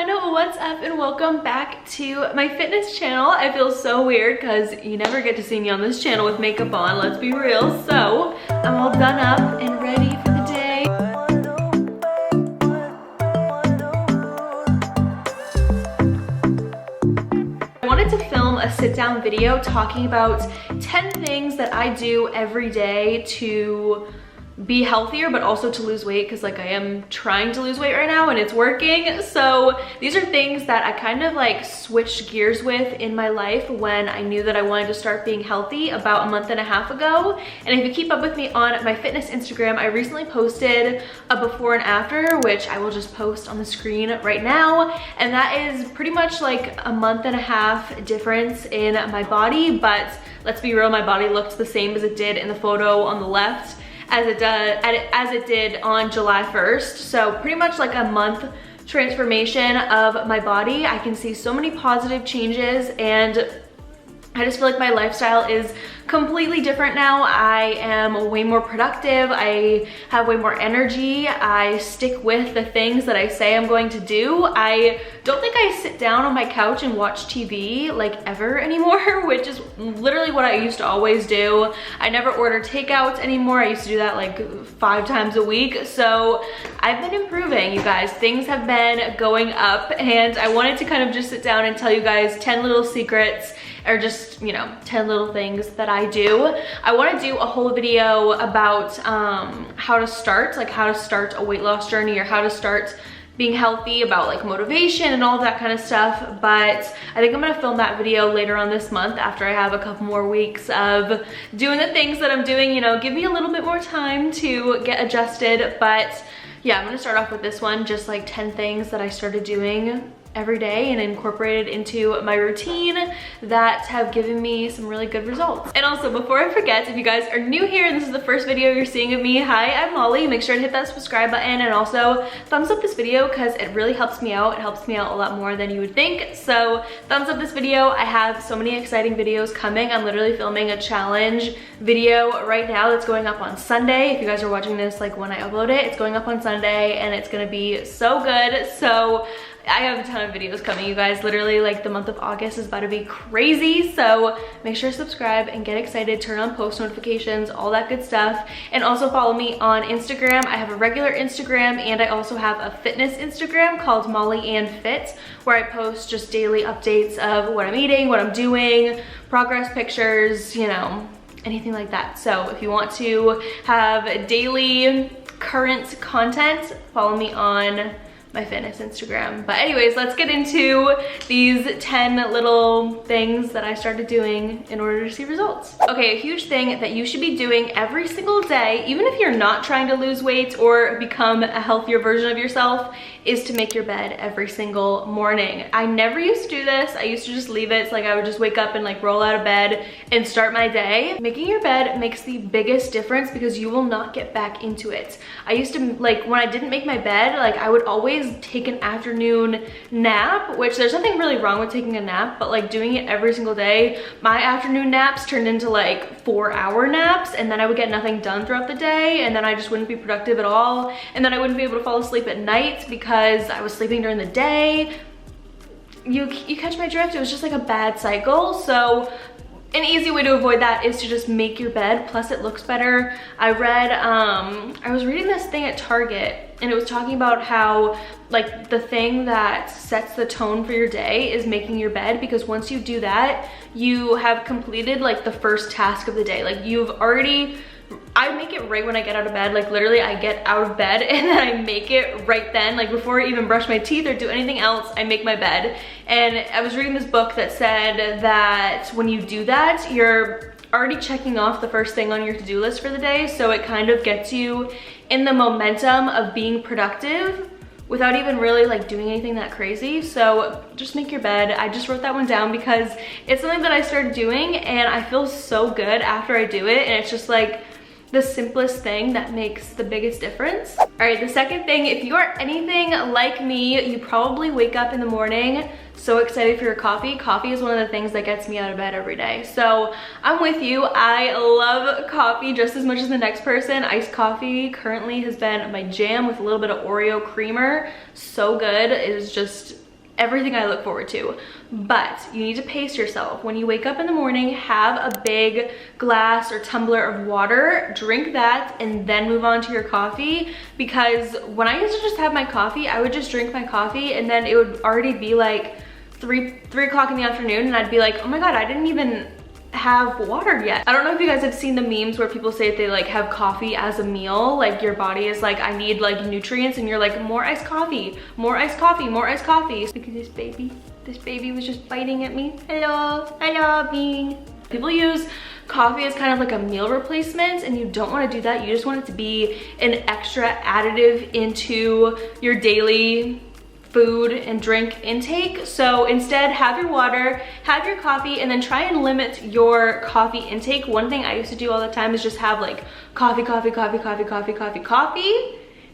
everyone, what's up and welcome back to my fitness channel. I feel so weird because you never get to see me on this channel with makeup on, let's be real. So I'm all done up and ready for the day. I wanted to film a sit down video talking about 10 things that I do every day to be healthier, but also to lose weight, because like I am trying to lose weight right now and it's working. So these are things that I kind of like switched gears with in my life when I knew that I wanted to start being healthy about a month and a half ago. And if you keep up with me on my fitness Instagram, I recently posted a before and after, which I will just post on the screen right now. And that is pretty much like a month and a half difference in my body. But let's be real, my body looked the same as it did in the photo on the left as it did on July 1st. So pretty much like a month transformation of my body. I can see so many positive changes and I just feel like my lifestyle is completely different now. I am way more productive. I have way more energy. I stick with the things that I say I'm going to do. I don't think I sit down on my couch and watch TV like ever anymore, which is literally what I used to always do. I never order takeouts anymore. I used to do that like 5 times a week. So I've been improving, you guys. Things have been going up and I wanted to kind of just sit down and tell you guys 10 little secrets, or just, you know, 10 little things that I do. I wanna do a whole video about how to start a weight loss journey or how to start being healthy, about like motivation and all of that kind of stuff. But I think I'm gonna film that video later on this month after I have a couple more weeks of doing the things that I'm doing, you know, give me a little bit more time to get adjusted. But yeah, I'm gonna start off with this one, just like 10 things that I started doing every day and incorporated into my routine that have given me some really good results. And also, before I forget, if you guys are new here and this is the first video you're seeing of me, hi, I'm Molly. Make sure to hit that subscribe button and also thumbs up this video because it really helps me out. It helps me out a lot more than you would think. So thumbs up this video. I have so many exciting videos coming. I'm literally filming a challenge video right now that's going up on Sunday. If you guys are watching this like when I upload it, it's going up on Sunday and it's gonna be so good. So I have a ton of videos coming, you guys. Literally, like, the month of August is about to be crazy. So make sure to subscribe and get excited, turn on post notifications, all that good stuff. And also follow me on Instagram. I have a regular Instagram and I also have a fitness Instagram called Molly and Fit, where I post just daily updates of what I'm eating, what I'm doing, progress pictures, you know, anything like that. So if you want to have daily current content, follow me on my fitness Instagram. But anyways, let's get into these 10 little things that I started doing in order to see results. Okay, a huge thing that you should be doing every single day, even if you're not trying to lose weight or become a healthier version of yourself, is to make your bed every single morning. I never used to do this. I used to just leave it. It's like I would just wake up and like roll out of bed and start my day. Making your bed makes the biggest difference because you will not get back into it. I used to, like, when I didn't make my bed, like I would always take an afternoon nap, which there's nothing really wrong with taking a nap, but like doing it every single day, my afternoon naps turned into like 4-hour naps, and then I would get nothing done throughout the day, and then I just wouldn't be productive at all, and then I wouldn't be able to fall asleep at night because I was sleeping during the day. You catch my drift? It was just like a bad cycle. So an easy way to avoid that is to just make your bed, plus it looks better. I was reading this thing at Target and it was talking about how like the thing that sets the tone for your day is making your bed, because once you do that, you have completed like the first task of the day. Like I make it right when I get out of bed. Like literally I get out of bed and then I make it right then. Like before I even brush my teeth or do anything else, I make my bed. And I was reading this book that said that when you do that, you're already checking off the first thing on your to-do list for the day. So it kind of gets you in the momentum of being productive without even really like doing anything that crazy. So just make your bed. I just wrote that one down because it's something that I started doing and I feel so good after I do it. And it's just like the simplest thing that makes the biggest difference. All right, the second thing, if you are anything like me, you probably wake up in the morning so excited for your coffee. Coffee is one of the things that gets me out of bed every day. So I'm with you. I love coffee just as much as the next person. Iced coffee currently has been my jam with a little bit of Oreo creamer. So good. It is just everything I look forward to. But you need to pace yourself. When you wake up in the morning, have a big glass or tumbler of water, drink that, and then move on to your coffee. Because when I used to just have my coffee, I would just drink my coffee and then it would already be like 3 o'clock in the afternoon, and I'd be like, oh my God, I didn't even have water yet. I don't know if you guys have seen the memes where people say if they like have coffee as a meal, like your body is like, I need like nutrients, and you're like, more iced coffee, more iced coffee, more iced coffee. Look at this baby. This baby was just biting at me. Hello, I love me. People use coffee as kind of like a meal replacement, and you don't want to do that. You just want it to be an extra additive into your daily food and drink intake. So instead, have your water, have your coffee, and then try and limit your coffee intake. One thing I used to do all the time is just have like coffee,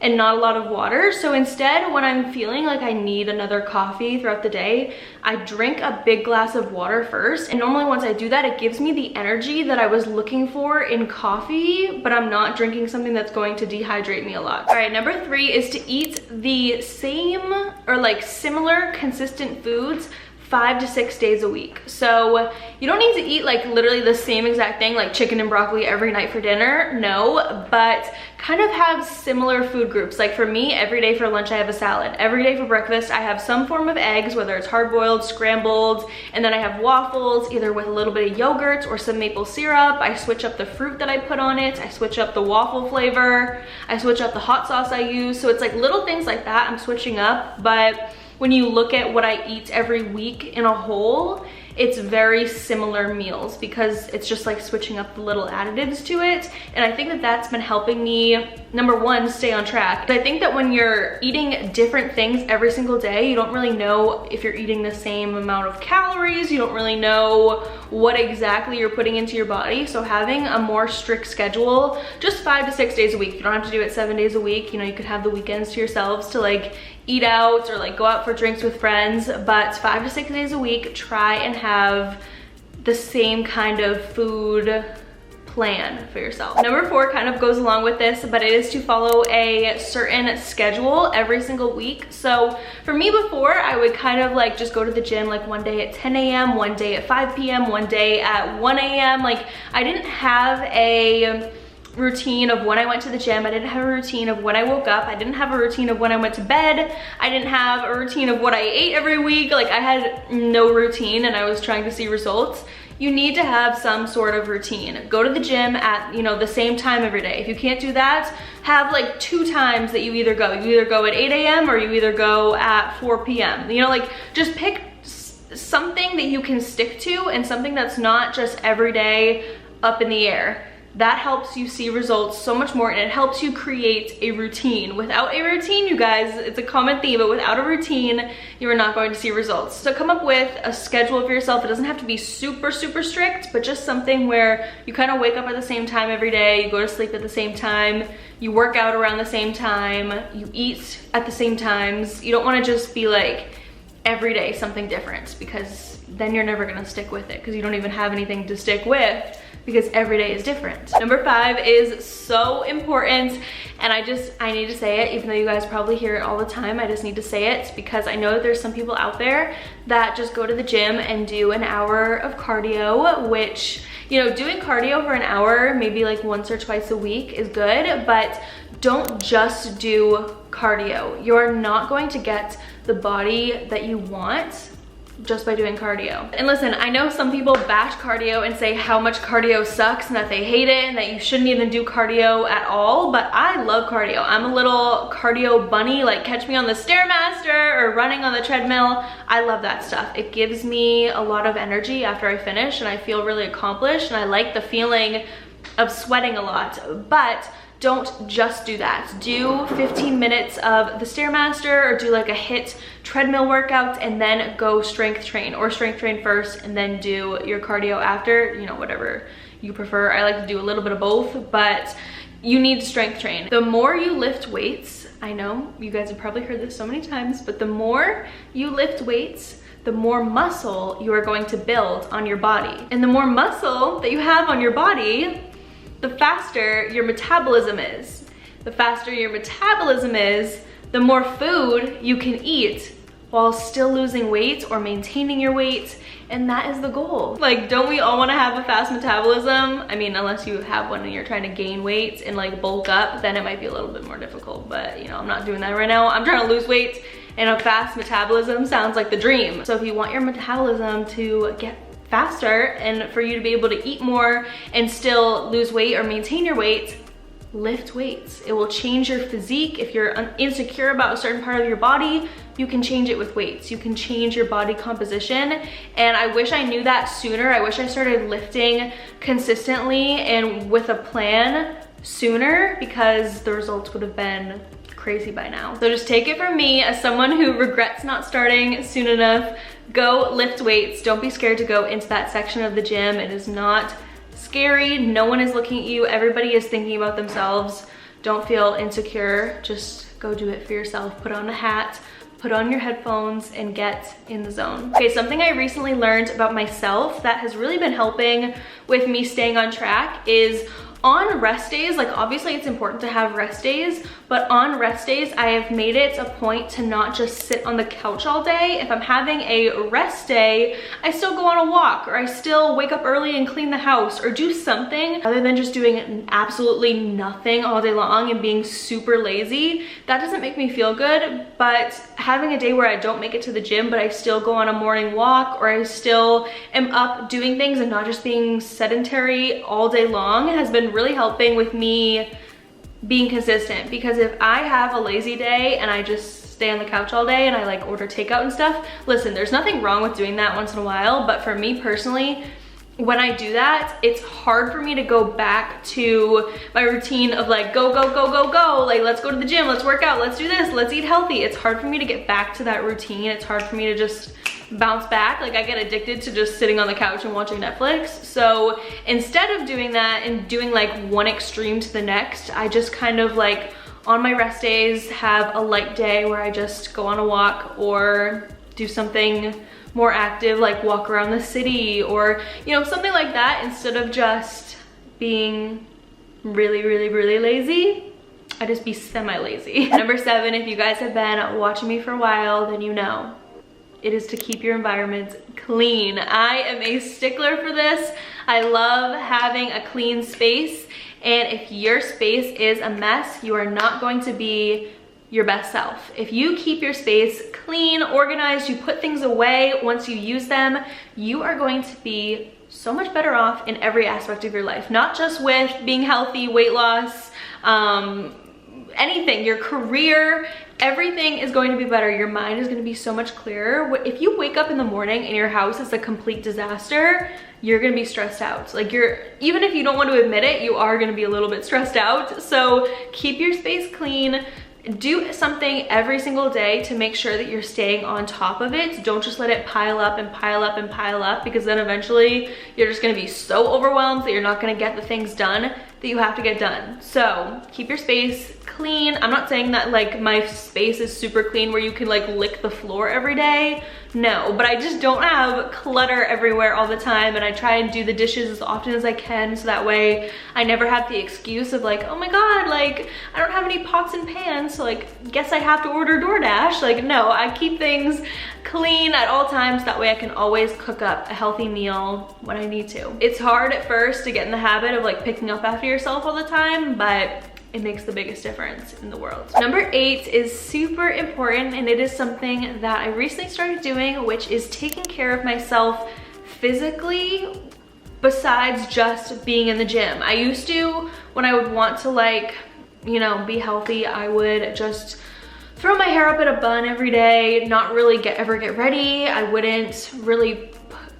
and not a lot of water. So instead, when I'm feeling like I need another coffee throughout the day, I drink a big glass of water first. And normally once I do that, it gives me the energy that I was looking for in coffee, but I'm not drinking something that's going to dehydrate me a lot. All right, number 3 is to eat the same or like similar consistent foods 5 to 6 days a week. So you don't need to eat like literally the same exact thing, like chicken and broccoli every night for dinner, no, but kind of have similar food groups. Like for me, every day for lunch I have a salad. Every day for breakfast I have some form of eggs, whether it's hard-boiled, scrambled, and then I have waffles, either with a little bit of yogurt or some maple syrup. I switch up the fruit that I put on it. I switch up the waffle flavor. I switch up the hot sauce I use. So it's like little things like that I'm switching up, but when you look at what I eat every week in a whole, it's very similar meals because it's just like switching up the little additives to it. And I think that that's been helping me, number 1, stay on track. I think that when you're eating different things every single day, you don't really know if you're eating the same amount of calories. You don't really know what exactly you're putting into your body. So having a more strict schedule, just 5 to 6 days a week. You don't have to do it 7 days a week. You know, you could have the weekends to yourselves to like eat out or like go out for drinks with friends, but 5 to 6 days a week, try and have the same kind of food plan for yourself. Number 4 kind of goes along with this, but it is to follow a certain schedule every single week. So for me before, I would kind of like just go to the gym like one day at 10 a.m., one day at 5 p.m., one day at 1 a.m. Like I didn't have a routine of when I went to the gym. I didn't have a routine of when I woke up. I didn't have a routine of when I went to bed. I didn't have a routine of what I ate every week. Like I had no routine and I was trying to see results. You need to have some sort of routine. Go to the gym at, you know, the same time every day. If you can't do that, have like 2 times that you either go. You either go at 8 a.m. or you either go at 4 p.m. You know, like just pick something that you can stick to and something that's not just every day up in the air. That helps you see results so much more, and it helps you create a routine. Without a routine, you guys, it's a common theme, but without a routine, you are not going to see results. So come up with a schedule for yourself. It doesn't have to be super, super strict, but just something where you kind of wake up at the same time every day, you go to sleep at the same time, you work out around the same time, you eat at the same times. You don't want to just be like every day something different, because then you're never gonna stick with it because you don't even have anything to stick with, because every day is different. Number 5 is so important, and I need to say it, even though you guys probably hear it all the time. I just need to say it because I know that there's some people out there that just go to the gym and do an hour of cardio, which, you know, doing cardio for an hour, maybe like once or twice a week is good, but don't just do cardio. You're not going to get the body that you want just by doing cardio. And listen, I know some people bash cardio and say how much cardio sucks and that they hate it and that you shouldn't even do cardio at all, but I love cardio. I'm a little cardio bunny, like catch me on the Stairmaster or running on the treadmill. I love that stuff. It gives me a lot of energy after I finish and I feel really accomplished, and I like the feeling of sweating a lot. But don't just do that. Do 15 minutes of the Stairmaster or do like a HIIT treadmill workout and then go strength train, or strength train first and then do your cardio after, you know, whatever you prefer. I like to do a little bit of both, but you need to strength train. The more you lift weights, I know you guys have probably heard this so many times, but the more you lift weights, the more muscle you are going to build on your body. And the more muscle that you have on your body, the faster your metabolism is. The faster your metabolism is, the more food you can eat while still losing weight or maintaining your weight. And that is the goal. Like, don't we all want to have a fast metabolism? I mean, unless you have one and you're trying to gain weight and like bulk up, then it might be a little bit more difficult. But you know, I'm not doing that right now. I'm trying to lose weight, and a fast metabolism sounds like the dream. So if you want your metabolism to get faster and for you to be able to eat more and still lose weight or maintain your weight, lift weights. It will change your physique. If you're insecure about a certain part of your body, you can change it with weights. You can change your body composition. And I wish I knew that sooner. I wish I started lifting consistently and with a plan sooner, because the results would have been crazy by now. So just take it from me, as someone who regrets not starting soon enough, go lift weights. Don't be scared to go into that section of the gym. It is not scary. No one is looking at you. Everybody is thinking about themselves. Don't feel insecure. Just go do it for yourself. Put on a hat, put on your headphones, and get in the zone. Okay, something I recently learned about myself that has really been helping with me staying on track is on rest days. Like, obviously it's important to have rest days, but on rest days, I have made it a point to not just sit on the couch all day. If I'm having a rest day, I still go on a walk, or I still wake up early and clean the house, or do something other than just doing absolutely nothing all day long and being super lazy. That doesn't make me feel good. But having a day where I don't make it to the gym, but I still go on a morning walk, or I still am up doing things and not just being sedentary all day long, has been really helping with me being consistent. Because if I have a lazy day and I just stay on the couch all day and I like order takeout and stuff, listen, there's nothing wrong with doing that once in a while, but for me personally, when I do that, it's hard for me to go back to my routine of like, go, go, go, go, go. Like, let's go to the gym, let's work out, let's do this, let's eat healthy. It's hard for me to get back to that routine. It's hard for me to just bounce back. Like, I get addicted to just sitting on the couch and watching Netflix. So instead of doing that and doing like one extreme to the next, I just kind of like on my rest days have a light day where I just go on a walk or do something more active, like walk around the city, or you know, something like that, instead of just being really, really, really lazy. I just be semi-lazy. Number 7, if you guys have been watching me for a while, then you know it is to keep your environment clean. I am a stickler for this. I love having a clean space, and if your space is a mess, you are not going to be your best self. If you keep your space clean, organized, you put things away once you use them, you are going to be so much better off in every aspect of your life. Not just with being healthy, weight loss, anything, your career, everything is going to be better. Your mind is going to be so much clearer. If you wake up in the morning and your house is a complete disaster, you're going to be stressed out. Like, even if you don't want to admit it, you are going to be a little bit stressed out. So keep your space clean. Do something every single day to make sure that you're staying on top of it. Don't just let it pile up and pile up and pile up, because then eventually you're just gonna be so overwhelmed that you're not gonna get the things done that you have to get done. So keep your space clean. I'm not saying that like my space is super clean where you can like lick the floor every day. No, but I just don't have clutter everywhere all the time, and I try and do the dishes as often as I can, so that way I never have the excuse of like, oh my god, like I don't have any pots and pans, so like guess I have to order DoorDash. Like, no, I keep things clean at all times, that way I can always cook up a healthy meal when I need to. It's hard at first to get in the habit of like picking up after yourself all the time, but it makes the biggest difference in the world. Number 8 is super important, and it is something that I recently started doing, which is taking care of myself physically besides just being in the gym. I used to, when I would want to like, you know, be healthy, I would just throw my hair up in a bun every day, not really ever get ready. I wouldn't really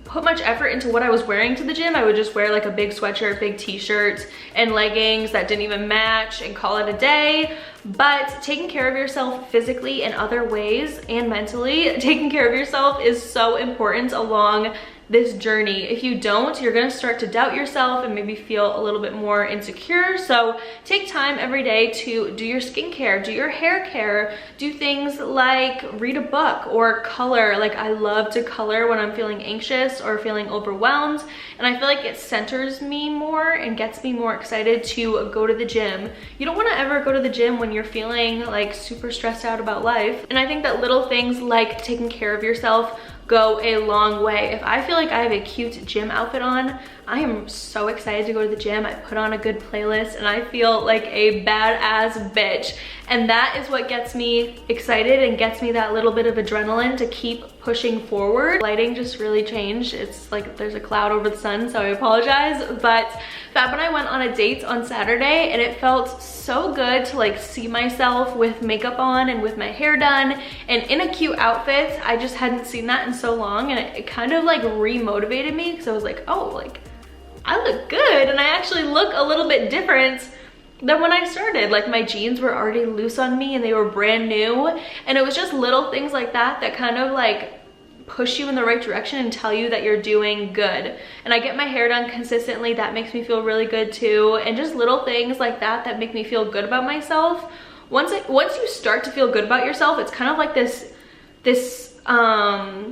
put much effort into what I was wearing to the gym. I would just wear like a big sweatshirt, big t-shirt, and leggings that didn't even match and call it a day. But taking care of yourself physically in other ways and mentally, taking care of yourself is so important along this journey. If you don't, you're gonna start to doubt yourself and maybe feel a little bit more insecure. So take time every day to do your skincare, do your hair care, do things like read a book or color. Like I love to color when I'm feeling anxious or feeling overwhelmed, and I feel like it centers me more and gets me more excited to go to the gym. You don't want to ever go to the gym when you're feeling like super stressed out about life. And I think that little things like taking care of yourself go a long way. If I feel like I have a cute gym outfit on, I am so excited to go to the gym. I put on a good playlist and I feel like a badass bitch. And that is what gets me excited and gets me that little bit of adrenaline to keep pushing forward. Lighting just really changed. It's like there's a cloud over the sun, so I apologize. But Fab and I went on a date on Saturday and it felt so good to like see myself with makeup on and with my hair done and in a cute outfit. I just hadn't seen that in so long, and it kind of like re-motivated me because I was like, oh, like I look good and I actually look a little bit different than when I started. Like my jeans were already loose on me and they were brand new, and it was just little things like that that kind of like push you in the right direction and tell you that you're doing good. And I get my hair done consistently. That makes me feel really good too. And just little things like that that make me feel good about myself. Once you start to feel good about yourself, it's kind of like this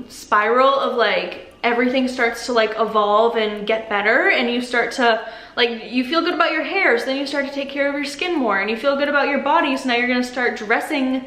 spiral of like everything starts to like evolve and get better, and you start to like, you feel good about your hair, so then you start to take care of your skin more, and you feel good about your body, so now you're gonna start dressing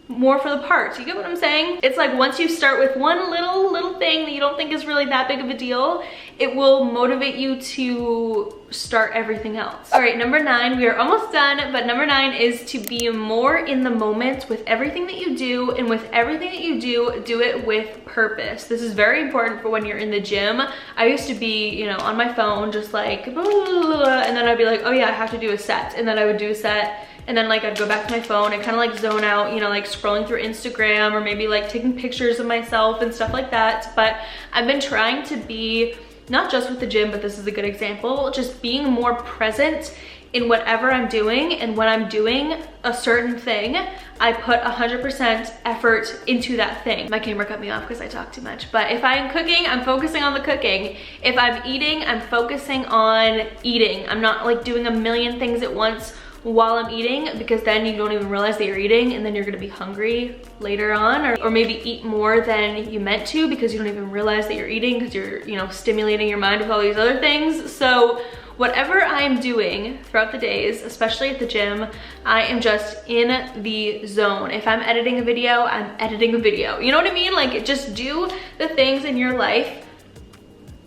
more for the parts. You get what I'm saying? It's like once you start with one little thing that you don't think is really that big of a deal, it will motivate you to start everything else. All right, number 9, we are almost done, but number 9 is to be more in the moment with everything that you do, and with everything that you do it with purpose. This is very important for when you're in the gym. I used to be, you know, on my phone just like blah, blah, blah, and then I'd be like, oh yeah, I have to do a set, and then I would do a set, and then like I'd go back to my phone and kind of like zone out, you know, like scrolling through Instagram or maybe like taking pictures of myself and stuff like that. But I've been trying to be, not just with the gym, but this is a good example, just being more present in whatever I'm doing. And when I'm doing a certain thing, I put 100% effort into that thing. My camera cut me off because I talk too much. But if I'm cooking, I'm focusing on the cooking. If I'm eating, I'm focusing on eating. I'm not like doing a million things at once while I'm eating, because then you don't even realize that you're eating, and then you're gonna be hungry later on, or maybe eat more than you meant to because you don't even realize that you're eating because you're, you know, stimulating your mind with all these other things. So whatever I'm doing throughout the days, especially at the gym, I am just in the zone. If I'm editing a video, I'm editing a video. You know what I mean? Like, just do the things in your life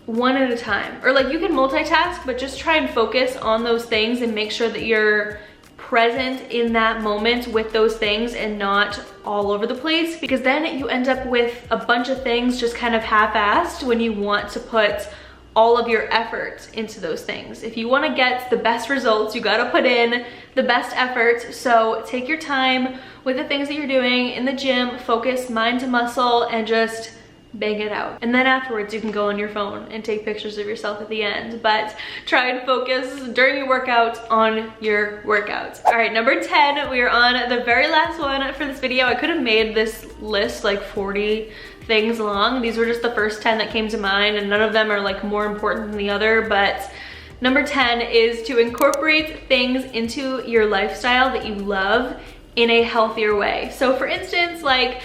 one at a time. Or like, you can multitask, but just try and focus on those things and make sure that you're present in that moment with those things and not all over the place, because then you end up with a bunch of things just kind of half-assed when you want to put all of your effort into those things. If you want to get the best results, you got to put in the best effort. So take your time with the things that you're doing in the gym, focus mind to muscle, and just bang it out. And then afterwards you can go on your phone and take pictures of yourself at the end, but try and focus during your workout on your workouts. All right, number 10, we are on the very last one for this video. I could have made this list like 40 things long. These were just the first 10 that came to mind, and none of them are like more important than the other. But number 10 is to incorporate things into your lifestyle that you love in a healthier way. So for instance, like,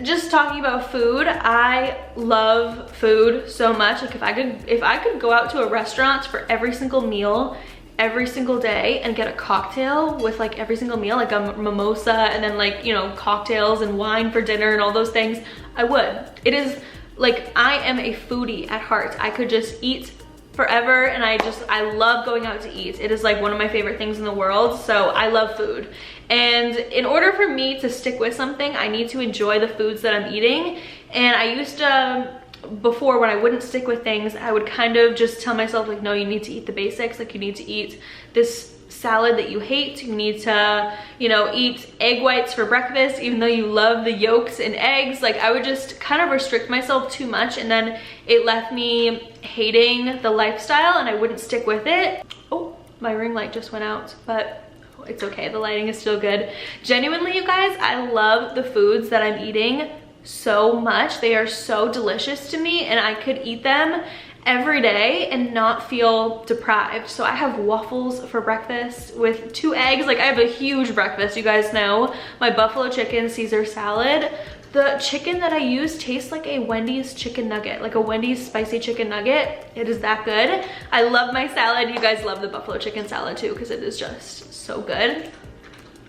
just talking about food, I love food so much. Like, if I could go out to a restaurant for every single meal every single day and get a cocktail with like every single meal, like a mimosa, and then like, you know, cocktails and wine for dinner and all those things, I would. It is like, I am a foodie at heart. I could just eat forever, and I love going out to eat. It is like one of my favorite things in the world. So I love food. And in order for me to stick with something, I need to enjoy the foods that I'm eating. And I used to, before, when I wouldn't stick with things, I would kind of just tell myself like, no, you need to eat the basics. Like, you need to eat this salad that you hate. You need to, you know, eat egg whites for breakfast, even though you love the yolks and eggs. Like, I would just kind of restrict myself too much, and then it left me hating the lifestyle, and I wouldn't stick with it. Oh, my ring light just went out, but it's okay, the lighting is still good. Genuinely, you guys, I love the foods that I'm eating so much. They are so delicious to me and I could eat them every day and not feel deprived. So I have waffles for breakfast with 2 eggs. Like I have a huge breakfast, you guys know. My buffalo chicken Caesar salad. The chicken that I use tastes like a Wendy's chicken nugget, like a Wendy's spicy chicken nugget. It is that good. I love my salad. You guys love the buffalo chicken salad too because it is just so good.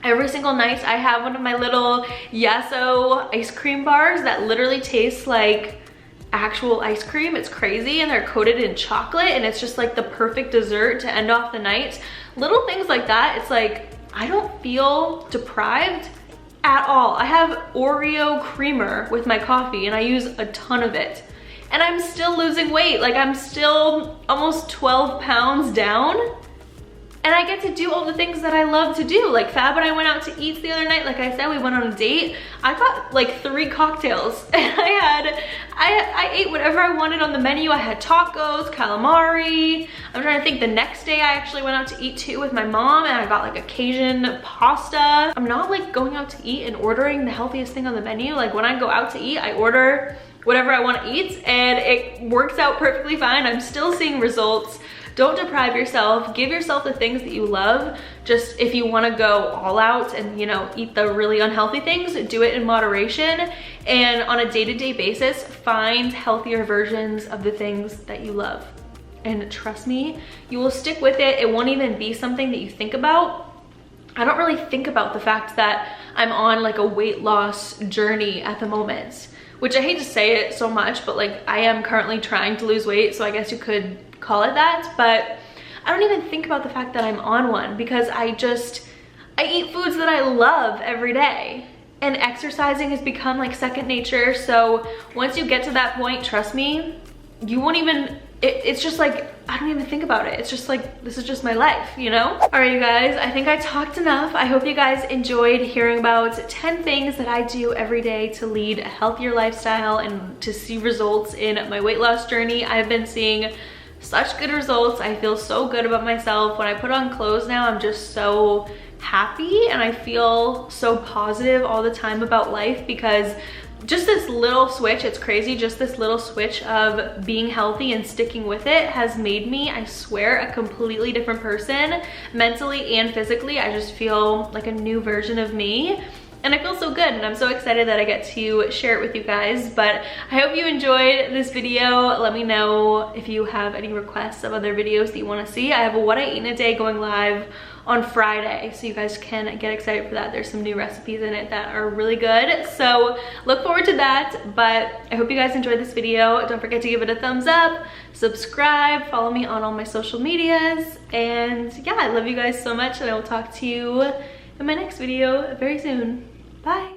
Every single night I have one of my little Yasso ice cream bars that literally tastes like actual ice cream. It's crazy, and they're coated in chocolate, and it's just like the perfect dessert to end off the night. Little things like that, it's like I don't feel deprived at all. I have Oreo creamer with my coffee and I use a ton of it, and I'm still losing weight. Like I'm still almost 12 pounds down, and I get to do all the things that I love to do. Like Fab and I went out to eat the other night. Like I said, we went on a date. I got like 3 cocktails and I ate whatever I wanted on the menu. I had tacos, calamari. I'm trying to think, the next day I actually went out to eat too with my mom, and I got like a Cajun pasta. I'm not like going out to eat and ordering the healthiest thing on the menu. Like when I go out to eat, I order whatever I want to eat and it works out perfectly fine. I'm still seeing results. Don't deprive yourself. Give yourself the things that you love. Just if you want to go all out and, you know, eat the really unhealthy things, do it in moderation. And on a day-to-day basis, find healthier versions of the things that you love. And trust me, you will stick with it. It won't even be something that you think about. I don't really think about the fact that I'm on like a weight loss journey at the moment, which I hate to say it so much, but like I am currently trying to lose weight, so I guess you could call it that. But I don't even think about the fact that I'm on one because I eat foods that I love every day, and exercising has become like second nature. So once you get to that point, trust me, you won't even, it's just like, I don't even think about it. It's just like, this is just my life, you know? All right, you guys, I think I talked enough. I hope you guys enjoyed hearing about 10 things that I do every day to lead a healthier lifestyle and to see results in my weight loss journey. I've been seeing such good results. I feel so good about myself. When I put on clothes now, I'm just so happy and I feel so positive all the time about life, because just this little switch, it's crazy, just this little switch of being healthy and sticking with it has made me, I swear, a completely different person, mentally and physically. I just feel like a new version of me. And I feel so good, and I'm so excited that I get to share it with you guys. But I hope you enjoyed this video. Let me know if you have any requests of other videos that you want to see. I have a What I Eat in a Day going live on Friday, so you guys can get excited for that. There's some new recipes in it that are really good, so look forward to that. But I hope you guys enjoyed this video. Don't forget to give it a thumbs up, subscribe, follow me on all my social medias, and yeah, I love you guys so much, and I will talk to you in my next video very soon. Bye.